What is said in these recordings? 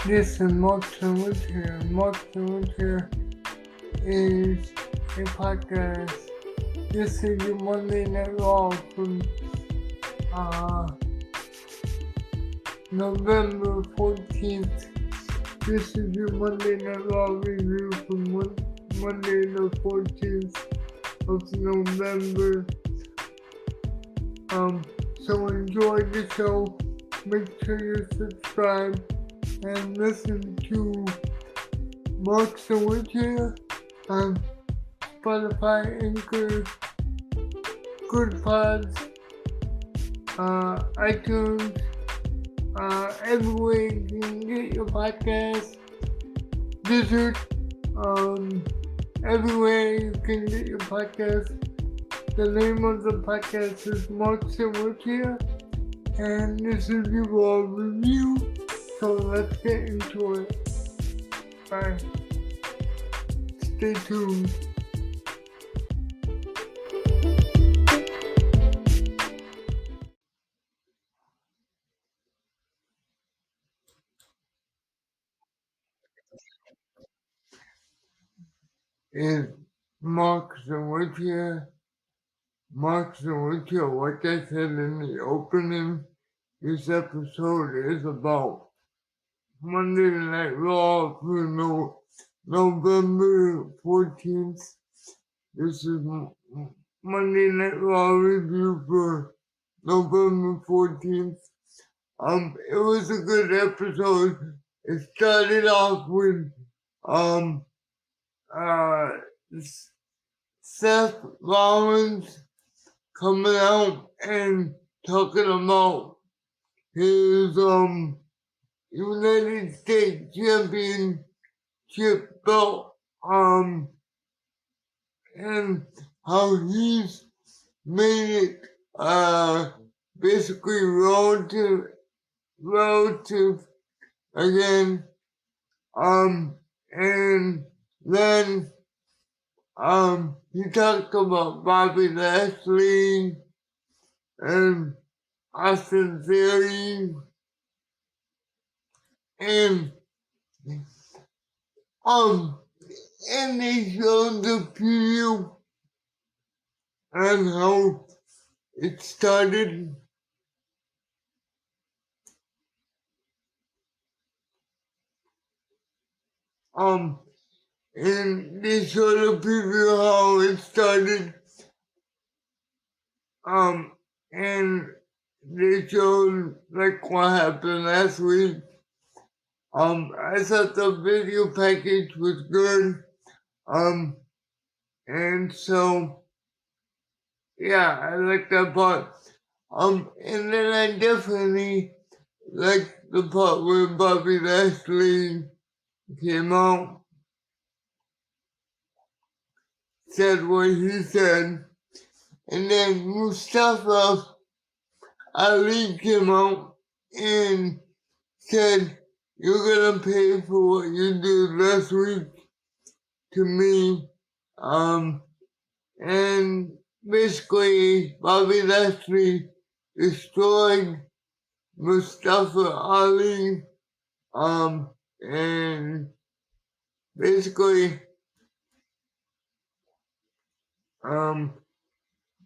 This is Markesin Wheelchair. Markesin Wheelchair is a podcast. This is your Monday Night Raw from November 14th. This is your Monday Night Raw review from Monday the 14th of November. So enjoy the show. Make sure you subscribe and listen to Markesin Wheelchair on Spotify, Anchor, Good Pods, iTunes, everywhere you can get your podcast. Visit everywhere you can get your podcast. The name of the podcast is Markesin Wheelchair, and this is your raw review. So let's get into it. Bye. Stay tuned. Is Markesin Wheelchair. Markesin Wheelchair, like I said in the opening, this episode is about Monday Night Raw through November 14th. This is Monday Night Raw review for November 14th. It was a good episode. It started off with Seth Rollins coming out and talking about his United States Championship belt, and how he's made it basically relative again, and then he talked about Bobby Lashley and Austin Theory, and they showed the preview and how it started. And they showed the preview how it started. And they showed like what happened last week. I thought the video package was good. And so yeah, I like that part. And then I definitely like the part where Bobby Lashley came out, said what he said, and then Mustafa Ali came out and said, "You're gonna pay for what you did last week to me." And basically Bobby Lashley destroyed Mustafa Ali, and basically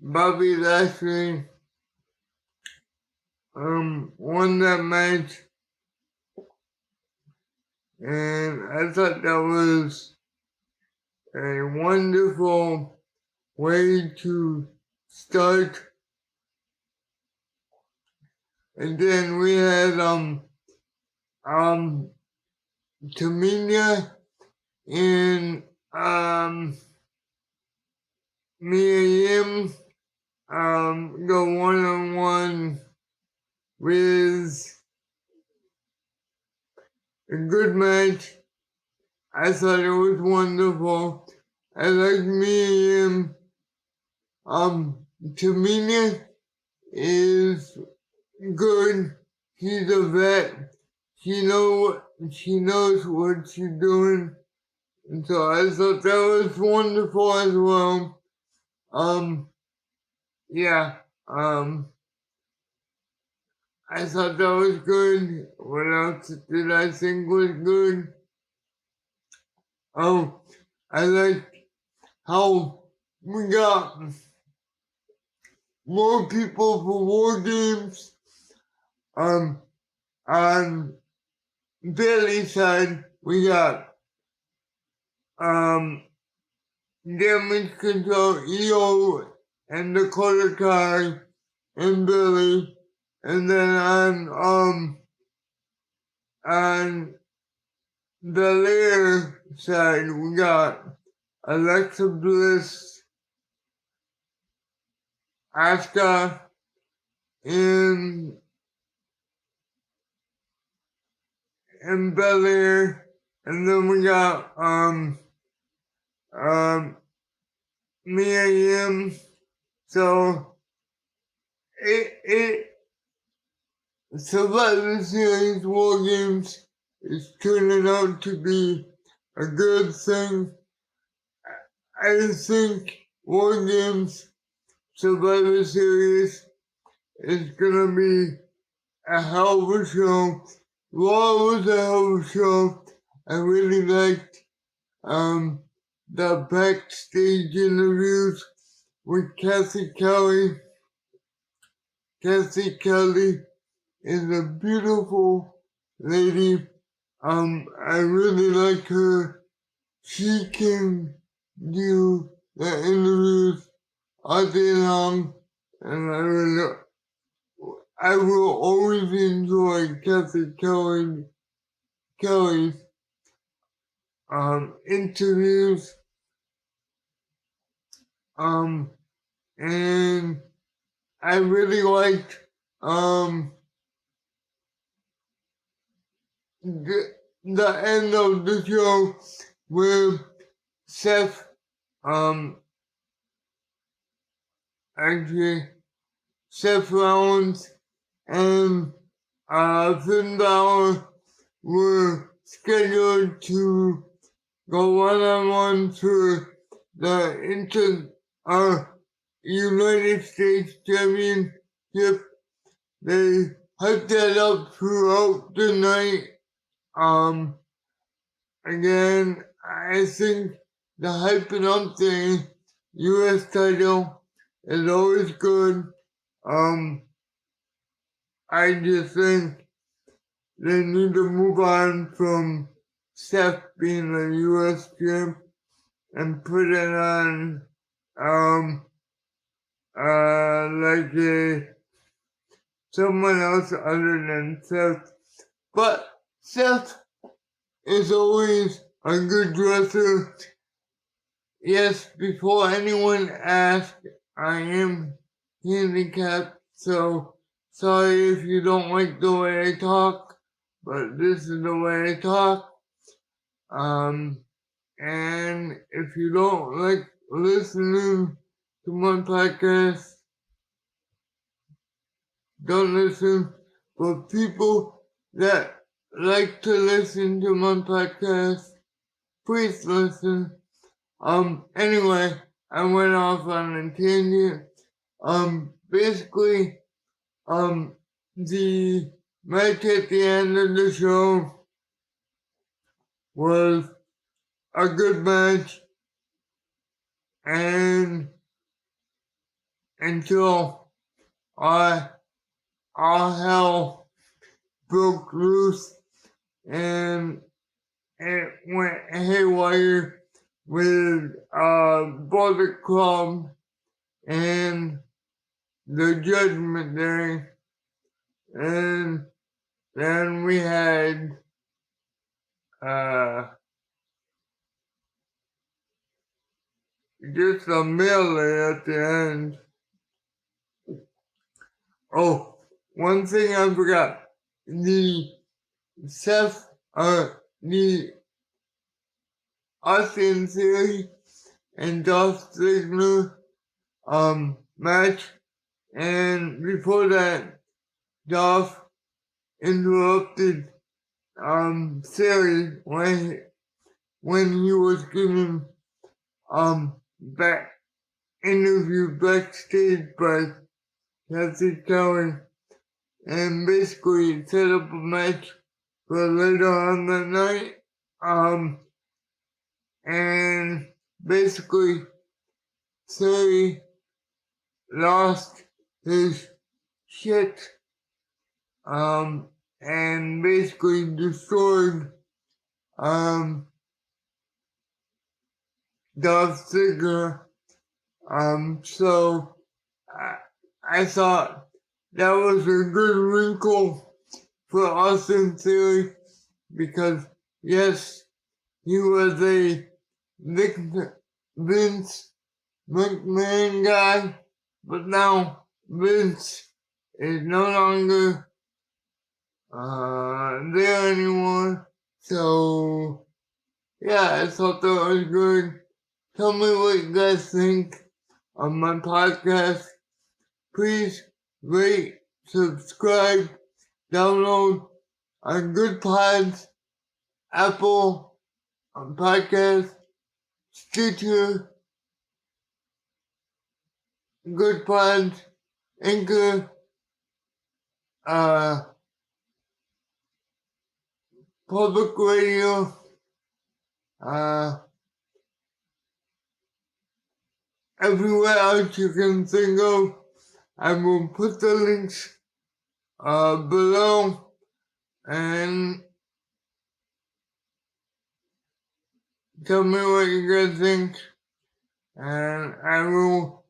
Bobby Lashley won that match, and I thought that was a wonderful way to start. And then we had Tamina and Mia Yim go one-on-one with a good match. I thought it was wonderful. I like Mia Yim. Tamina is good. She's a vet. She knows what she's doing. And so I thought that was wonderful as well. Yeah. I thought that was good. What else did I think was good? Oh, I liked how we got more people for war games. On Bailey's side, we got damage control EO and the quarter Kai and Billy, and then on the Lair side, we got Alexa Bliss, Asuka, and Belair, and then we got Mia Yim. So it Survivor Series War Games is turning out to be a good thing. I think War Games Survivor Series is gonna be a hell of a show. Raw was a hell of a show. I really liked the backstage interviews with Cassie Kelly. Cassie Kelly is a beautiful lady. I really like her. She can do the interviews all day long, and I will always enjoy Cassie Kelly's interviews. And I really liked the end of the show where Seth actually Seth Rollins and Finn Balor were scheduled to go one-on-one for the United States Championship. They hyped that up throughout the night. Again, I think the hyping up the US title is always good. I just think they need to move on from Seth being the US champ and put it on like someone else other than Seth. But Seth is always a good dresser. Yes, before anyone asks, I am handicapped, so sorry if you don't like the way I talk, but this is the way I talk. And if you don't like listening to my podcast, don't listen. But people that like to listen to my podcast, please listen. Anyway, I went off on a tangent. Basically, the match at the end of the show was a good match, and until all hell broke loose and it went haywire with Bullet Club and the Judgment Day, and then we had just a melee at the end. Oh, one thing I forgot. The Austin Theory and Dolph Ziggler match, and before that, Dolph interrupted Theory when he was giving back interview backstage by Cassie Kelly, and basically set up a match for later on the night. And basically, Terry lost his shit, and basically destroyed, Dolph Ziggler. So I thought that was a good wrinkle for Austin Theory because, yes, he was a Vince McMahon guy, but now Vince is no longer there anymore. So, yeah, I thought that was good. Tell me what you guys think of my podcast. Please rate, subscribe, download on Good Pods, Apple Podcast, Stitcher, Good Pods, Anchor, Public Radio, everywhere else you can think of. I will put the links below, and tell me what you guys think, and I will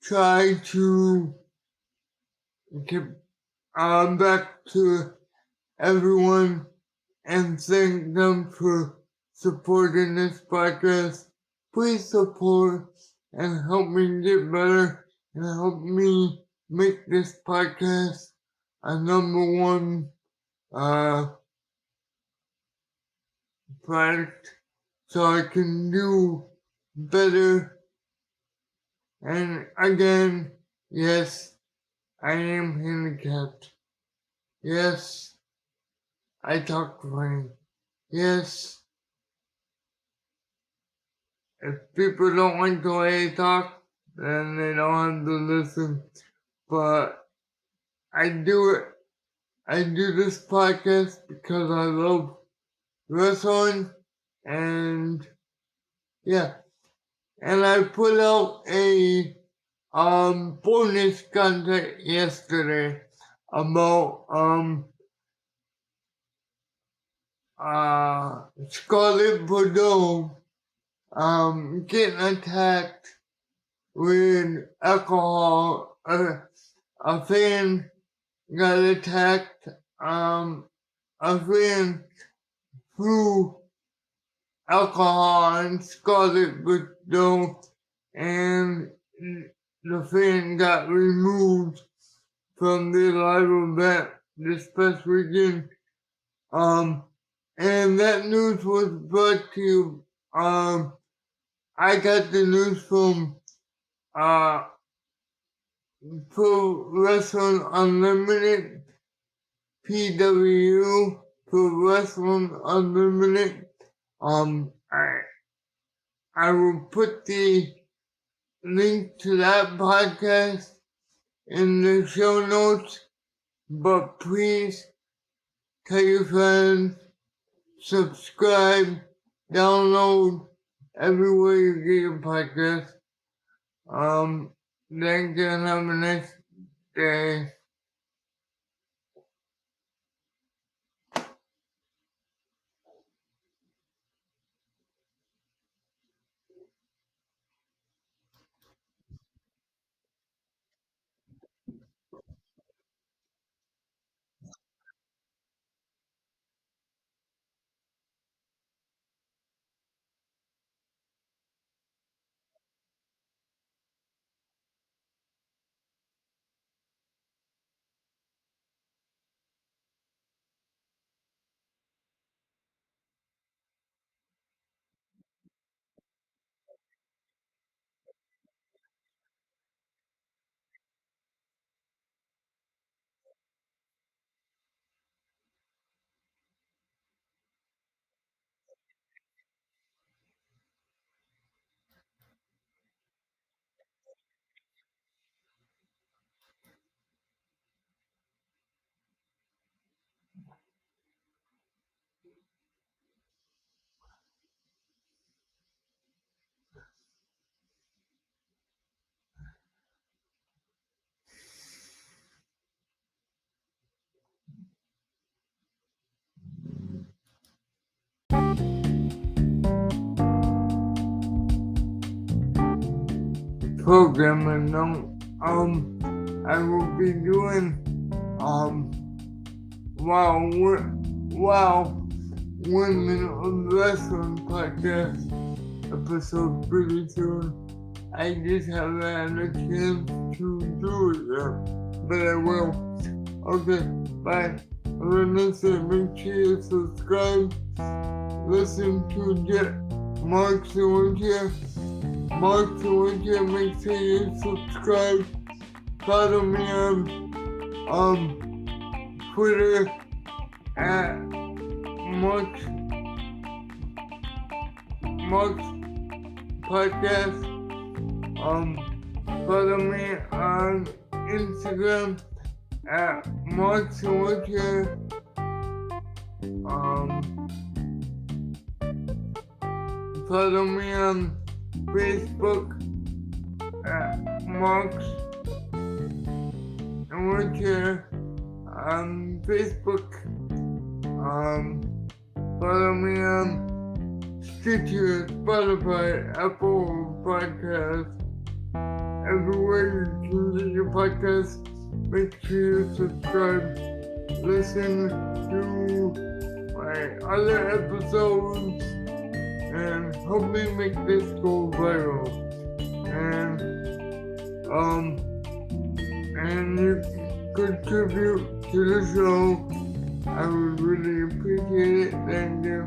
try to get back to everyone and thank them for supporting this podcast. Please support and help me get better and help me make this podcast a number one product so I can do better. And again, yes, I am handicapped. Yes, I talk funny. Yes, if people don't like the way I talk, then they don't have to listen. But I do it. I do this podcast because I love wrestling, and yeah. And I put out a bonus content yesterday about Scarlett Bordeaux getting attacked with alcohol. A fan got attacked. A fan threw alcohol and Scarlett Bordeaux, and the fan got removed from the live event this past weekend. And that news was brought to you. I got the news from uh, Pro Wrestling Unlimited, PW, Pro Wrestling Unlimited. I will put the link to that podcast in the show notes, but please tell your friends, subscribe, download everywhere you get your podcast. Thank you and have a nice day. programming note. I will be doing wow 1 minute of wrestling podcast episode pretty soon. I just haven't had a chance to do it yet, but I will. Okay, bye. Listen, make sure you subscribe. Listen to Markesin Wheelchair. Markesin Wheelchair, make sure you subscribe. Follow me on Twitter at Mark's Podcast. Follow me on Instagram at Markesin Wheelchair. Follow me on Facebook at Mark's Wheelchair on Facebook. Follow me on Stitcher, Spotify, Apple Podcasts, everywhere you can get your podcasts. Make sure you subscribe. Listen to my other episodes and hopefully make this go viral. And you contribute to the show. I would really appreciate it. Thank you.